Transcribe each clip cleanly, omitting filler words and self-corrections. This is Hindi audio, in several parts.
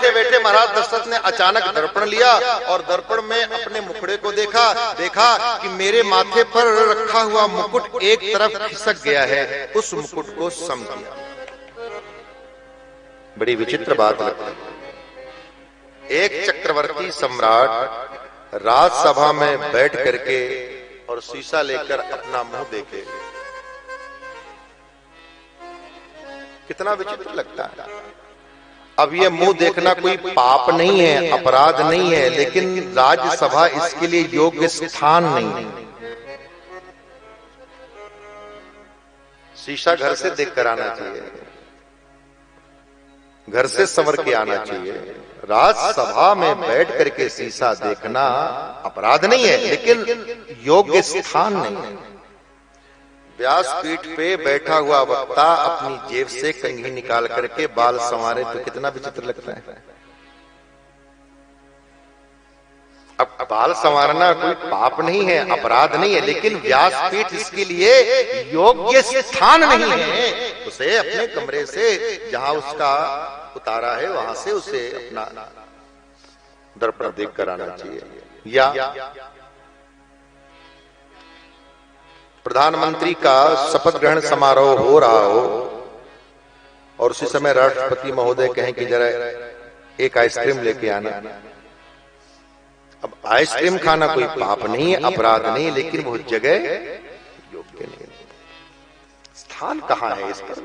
बैठे बैठे महाराज दशरथ ने अचानक दर्पण लिया और दर्पण में अपने मुखड़े को देखा कि मेरे माथे पर रखा हुआ मुकुट एक तरफ खिसक गया है। उस मुकुट को सम किया। बड़ी विचित्र बात लगती है। एक चक्रवर्ती सम्राट राजसभा में बैठ करके और शीशा लेकर अपना मुंह देखे, कितना विचित्र लगता है। अब ये मुंह देखना कोई पाप नहीं है, अपराध नहीं है, लेकिन राज्यसभा इसके लिए योग्य स्थान नहीं है। शीशा घर से देखकर आना चाहिए, घर से संवर के आना चाहिए। राज्यसभा में बैठ करके शीशा देखना अपराध नहीं है, लेकिन योग्य स्थान नहीं है। व्यासपीठ पे बैठा हुआ वक्ता अपनी जेब से कंघी निकाल करके बाल संवारे तो कितना विचित्र लगता है। अब बाल संवारना कोई पाप नहीं है, अपराध नहीं है, लेकिन व्यासपीठ इसके लिए योग्य स्थान नहीं है। उसे अपने कमरे से जहां उसका उतारा है वहां से उसे अपना दर्पण देख कर आना चाहिए। या प्रधानमंत्री का शपथ ग्रहण समारोह हो रहा हो और उसी समय राष्ट्रपति महोदय कहें कि जरा एक आइसक्रीम लेके आना। अब आइसक्रीम खाना कोई पाप नहीं है, अपराध नहीं, लेकिन वो जगह योग्य नहीं। स्थान कहाँ है, इस पर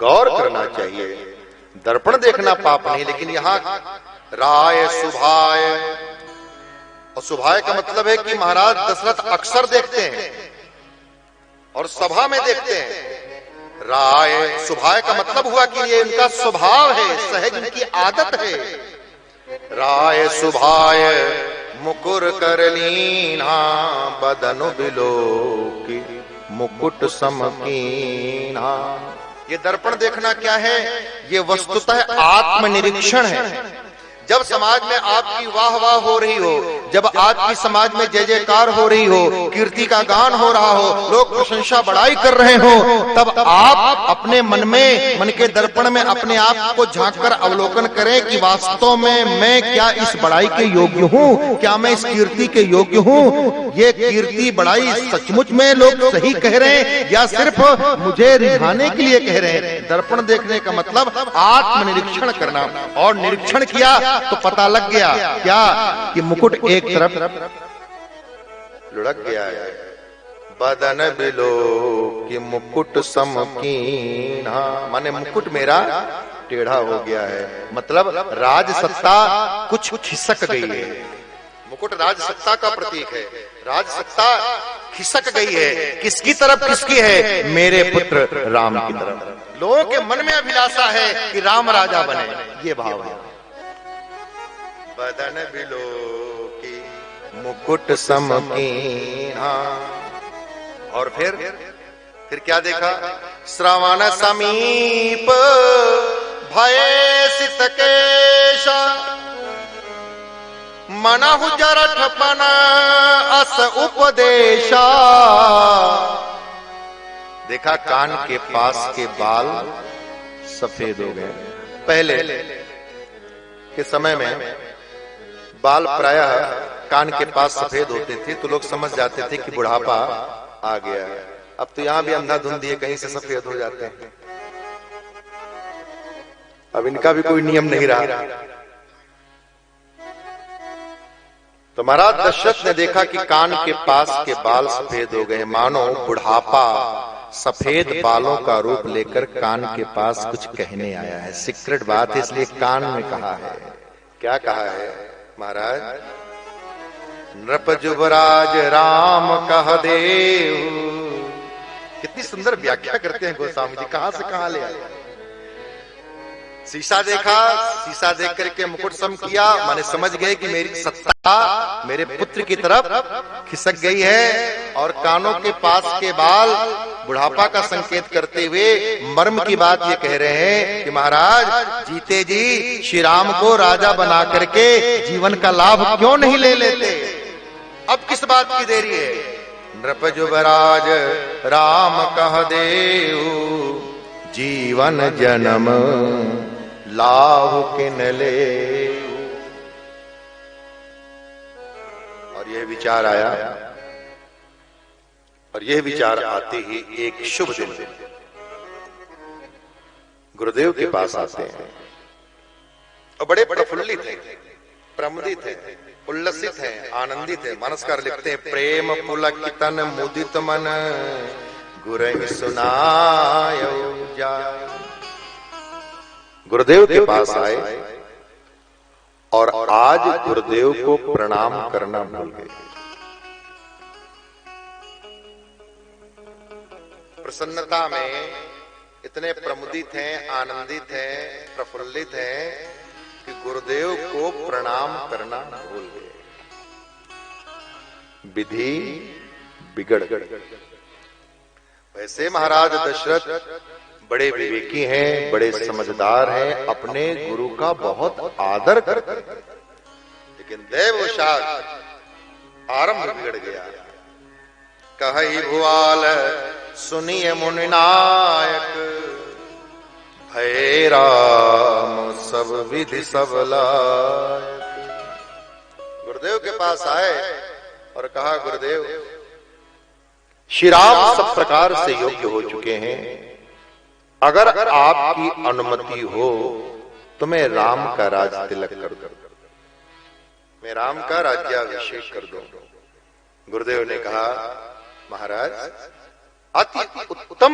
गौर करना चाहिए। दर्पण देखना पाप नहीं, लेकिन यहाँ राय सुभाय, और सुभाय का मतलब है कि महाराज दशरथ अक्सर देखते हैं और सभा में देखते हैं। राय सुभाय का मतलब हुआ कि ये इनका स्वभाव है, सहज इनकी आदत है। राय सुभाय मुकुर करलीना बदनु बिलोकी मुकुट समकीना। ये दर्पण देखना क्या है? ये वस्तुतः आत्मनिरीक्षण है। जब समाज में आपकी वाह वाह हो रही हो, जब आपकी समाज में जय जयकार हो रही हो, कीर्ति का गान हो रहा हो, लोग प्रशंसा बढ़ाई कर रहे हो, तब आप अपने मन के दर्पण में अपने आप को झांककर अवलोकन करें कि वास्तव में मैं क्या इस बढ़ाई के योग्य हूँ, क्या मैं इस कीर्ति के योग्य हूँ। ये कीर्ति बढ़ाई सचमुच में लोग सही कह रहे हैं या सिर्फ मुझे रिझाने के लिए कह रहे हैं। दर्पण देखने का मतलब आत्मनिरीक्षण करना, और निरीक्षण किया तो पता लग गया क्या कि मुकुट एक तरफ लुढ़क गया है। बदन बिलो कि मुकुट समकीना, माने मुकुट मेरा टेढ़ा हो गया है, मतलब राजसत्ता कुछ खिसक गई है। मुकुट राजसत्ता का प्रतीक है, राजसत्ता खिसक गई है। किसकी तरफ खिसकी है? मेरे पुत्र राम की तरफ। लोगों के मन में अभिलाषा है कि राम राजा बने, ये भाव है। बदन बिलो की मुकुट समकीना, और फिर क्या देखा? श्रवण समीप भय सितकेशा मनहु जरठपन अस उपदेशा। देखा कान के पास के बाल सफेद हो गए। पहले के समय में बाल प्रायः कान के पास सफेद होते थे तो लोग समझ जाते थे कि बुढ़ापा आ गया है। अब तो यहां भी अंधाधुंध दिए कहीं से सफेद हो जाते हैं। अब इनका भी कोई नियम नहीं रहा। तो महाराज दशरथ ने देखा कि कान के पास के बाल सफेद हो गए, मानो बुढ़ापा सफेद बालों का रूप लेकर कान के पास कुछ कहने आया है। सीक्रेट बात है, इसलिए कान में कहा है। क्या कहा है महाराज? नृप जुबराज राम कह देव। कितनी सुंदर व्याख्या करते हैं गोस्वामी जी, कहां से कहां ले आए। शीशा देखा, शीशा देख करके मुकुट सम किया, माने समझ गए कि मेरी सत्ता मेरे पुत्र की तरफ खिसक गई है, और कानों के पास के बाल बुढ़ापा का संकेत करते हुए मर्म की बात ये कह रहे हैं कि महाराज जीते जी श्री राम को राजा बना करके जीवन का लाभ क्यों नहीं ले लेते? अब किस बात की देरी है? नृप जुबराज राम कह देऊ जीवन जन्म लाहु के नले। और यह विचार आया, और यह विचार आते ही एक शुभ दिन गुरुदेव के पास आते हैं और बड़े प्रफुल्लित हैं, प्रमुदित हैं, उल्लसित हैं, आनंदित हैं। मानसकार लिखते हैं, प्रेम पुलकितन मुदित मन गुरहि सुनायो जाय। गुरुदेव के पास आए और आज गुरुदेव को प्रणाम करना भूल गए। प्रसन्नता में इतने प्रमुदित हैं, आनंदित हैं, प्रफुल्लित हैं कि गुरुदेव को प्रणाम करना भूल गए। विधि बिगड़ गई। वैसे महाराज दशरथ बड़े विवेकी हैं, बड़े समझदार हैं, अपने गुरु का बहुत आदर करते हैं, लेकिन देववशात आरंभ बिगड़ गया। कहि भुआल सुनिय मुनिनायक, भय राम सब विधि सब लायक। गुरुदेव के पास आए और कहा, गुरुदेव श्री राम सब प्रकार से योग्य हो चुके हैं, अगर आपकी अनुमति हो तो मैं राम का राज तिलक कर दूं, मैं राम का राज्याभिषेक कर दूं। गुरुदेव ने कहा, महाराज अति उत्तम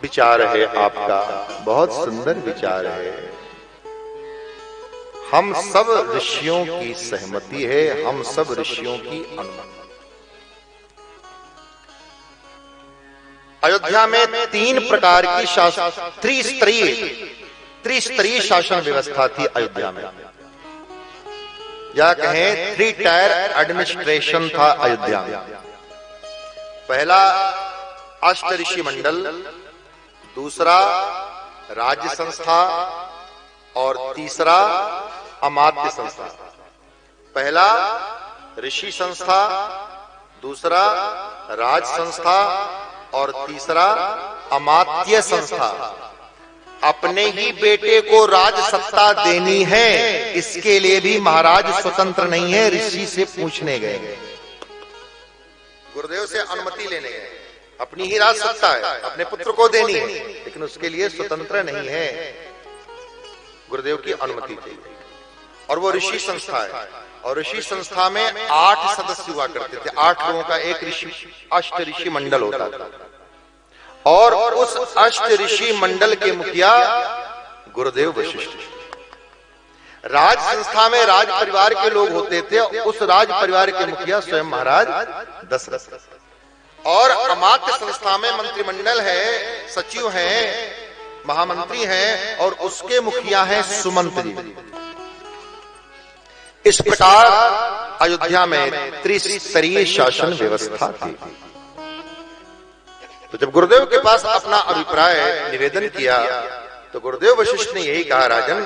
विचार है आपका, बहुत सुंदर विचार है। हम सब ऋषियों की सहमति है, हम सब ऋषियों की अनुमति। अयोध्या में 3 प्रकार की शासन, त्रिस्तरीय शासन व्यवस्था थी अयोध्या में, या कहें 3 टायर एडमिनिस्ट्रेशन था अयोध्या में। पहला अष्टऋषि मंडल, दूसरा राज्य संस्था और तीसरा अमात्य संस्था। पहला ऋषि संस्था, दूसरा राज संस्था और तीसरा अमात्य संस्था। अपने ही बेटे को राज सत्ता देनी है, इसके लिए भी महाराज स्वतंत्र नहीं है, ऋषि से पूछने गए, गुरुदेव से अनुमति लेने गए। अपनी ही राज सत्ता है, अपने पुत्र को देनी है, लेकिन उसके लिए स्वतंत्र नहीं है, गुरुदेव की अनुमति चाहिए। और वो ऋषि संस्था है, और ऋषि संस्था में 8 सदस्य हुआ करते थे। 8 लोगों का एक ऋषि अष्ट ऋषि मंडल होता था, और उस अष्ट ऋषि मंडल के मुखिया गुरुदेव वशिष्ठ। राज संस्था में राज परिवार के लोग होते थे, उस राज परिवार के मुखिया स्वयं महाराज दशरथ। और अमात्य संस्था में मंत्रिमंडल है, सचिव हैं, महामंत्री हैं, और उसके मुखिया हैं सुमंत जी। इस प्रकार अयोध्या में त्रिस्तरीय शासन व्यवस्था थी। तो जब गुरुदेव के पास अपना अभिप्राय निवेदन किया तो गुरुदेव वशिष्ठ ने यही कहा, राजन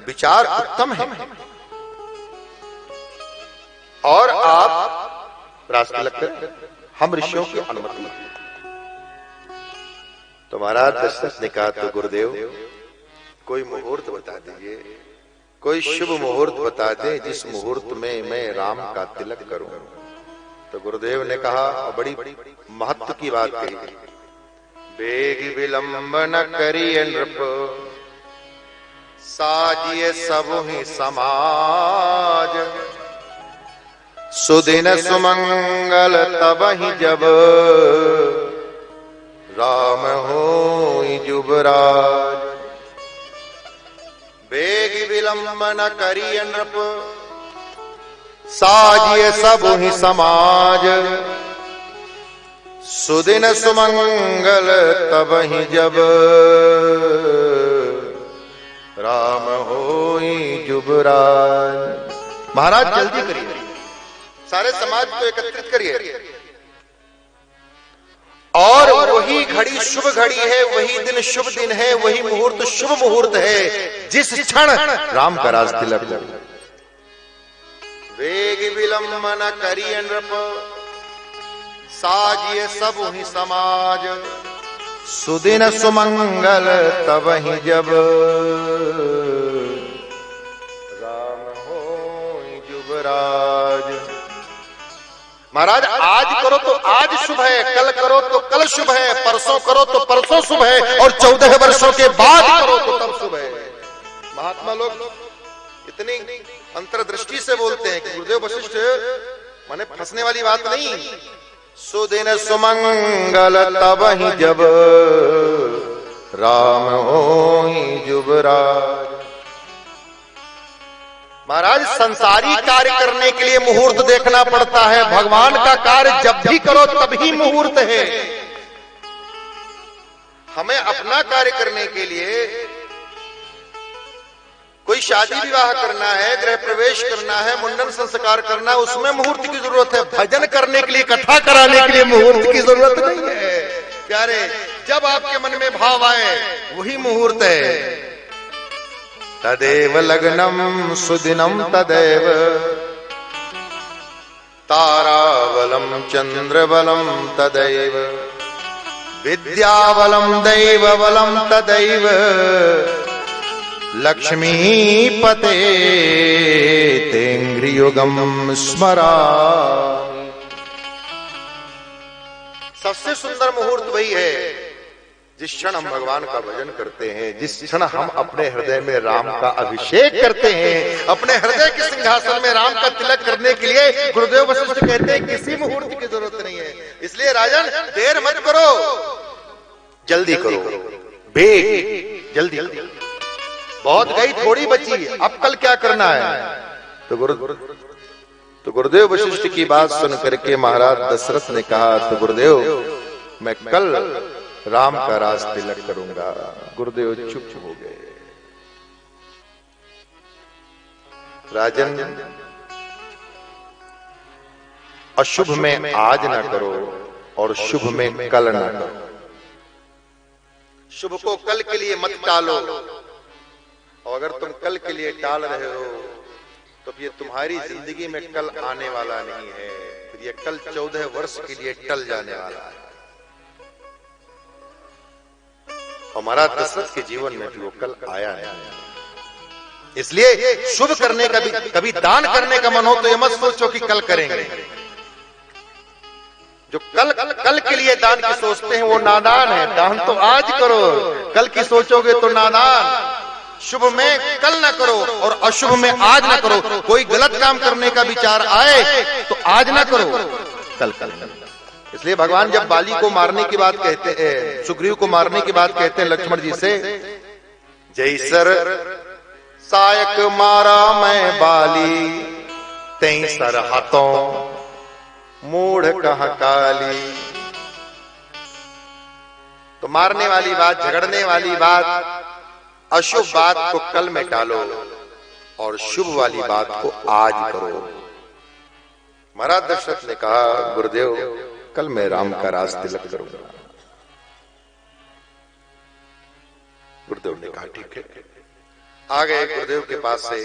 विचार उत्तम है और आप रास्ते लगते, हम ऋषियों की अनुमति। तो महाराज दशरथ ने कहा, तो गुरुदेव कोई मुहूर्त बता दीजिए, कोई शुभ मुहूर्त बता दें जिस मुहूर्त में मैं राम का तिलक करूं। तो गुरुदेव ने कहा, बड़ी महत्व की बात कही, बेग विलंब न करिए नृप, साजिए सब ही समाज, सुदिन सुमंगल तब ही जब, राम होई जुबराज। बेग विलंब न करिए नृप, साजिए सब ही समाज, सुदिन सुमंगल तब ही जब, राम होई जुबराज। महाराज जल्दी करिए, सारे समाज को एकत्रित करिए, और वही घड़ी शुभ घड़ी है, वही दिन शुभ दिन है, वही मुहूर्त शुभ मुहूर्त है जिस क्षण राम का राज तिलक हो। वेग विलंब न करिए नृप, साजिए सब ही समाज, सुदिन सुमंगल तब ही जब, युवराज। महाराज आज करो तो आज शुभ है, कल करो तो कल शुभ है, परसों करो तो परसों शुभ है, और 14 वर्षों के बाद करो तो तब शुभ है। महात्मा लोग इतनी अंतर्दृष्टि से बोलते हैं कि गुरुदेव वशिष्ठ माने फंसने वाली बात नहीं। सुदिन सुमंगल तब ही जब राम होई युवराज। महाराज संसारी कार्य करने के लिए मुहूर्त देखना पड़ता है, भगवान का कार्य जब भी करो तभी मुहूर्त है। हमें अपना कार्य करने के लिए कोई शादी विवाह करना है, गृह प्रवेश करना है, मुंडन संस्कार करना है, उसमें मुहूर्त की जरूरत है। भजन करने के लिए, कथा कराने के लिए मुहूर्त की जरूरत नहीं है प्यारे। जब आपके मन में भाव आए वही मुहूर्त है। तदेव लग्नम सुदिनम तदेव ताराबलम चंद्रबलम तदैव विद्याबलम दैवबलम तदैव लक्ष्मीपते तेंग्रियुगम स्मरा। सबसे सुंदर मुहूर्त वही है जिस क्षण हम भगवान का भजन करते हैं, जिस क्षण हम अपने हृदय में राम का अभिषेक करते हैं। अपने हृदय के सिंहासन में राम का तिलक करने के लिए गुरुदेव वशिष्ठ कहते हैं किसी मुहूर्त की जरूरत नहीं है। इसलिए राजन देर मत करो, जल्दी करो, बेग जल्दी करो। बहुत गई थोड़ी बची, अब कल क्या करना है। तो गुरुदेव वशिष्ठ की बात सुन करके महाराज दशरथ ने कहा, तो गुरुदेव मैं कल राम का राज तिलक करूंगा। गुरुदेव चुप हो गए। राजन अशुभ में आज ना करो और शुभ में कल ना करो। शुभ को कल के लिए मत टालो, और अगर तुम कल के लिए टाल रहे हो तो ये तुम्हारी जिंदगी में कल आने वाला नहीं है, फिर ये कल 14 वर्ष के लिए टल जाने वाला है। हमारा दशरथ के जीवन में भी वो कल आया है। इसलिए शुभ करने का भी, कभी दान करने का मन हो तो ये मत सोचो कि कल करेंगे। जो कल के लिए दान की सोचते हैं वो नादान है। दान तो आज करो, कल की सोचोगे तो नादान। शुभ में कल ना करो और अशुभ में आज ना करो। कोई गलत काम करने का विचार आए तो आज ना करो, कल करो। इसलिए भगवान जब बाली को मारने की बात कहते हैं, सुग्रीव को मारने की बात कहते हैं लक्ष्मण जी से, जैसर सायक मारा मैं बाली तई सर हाथों मूढ़ कहां काली। तो मारने वाली बात, झगड़ने वाली बात, अशुभ बात को कल में टालो और शुभ वाली बात को आज करो। महाराज दशरथ ने कहा, गुरुदेव कल मैं राम का राज तिलक करूंगा। गुरुदेव ने कहा ठीक है। आ गए गुरुदेव के पास से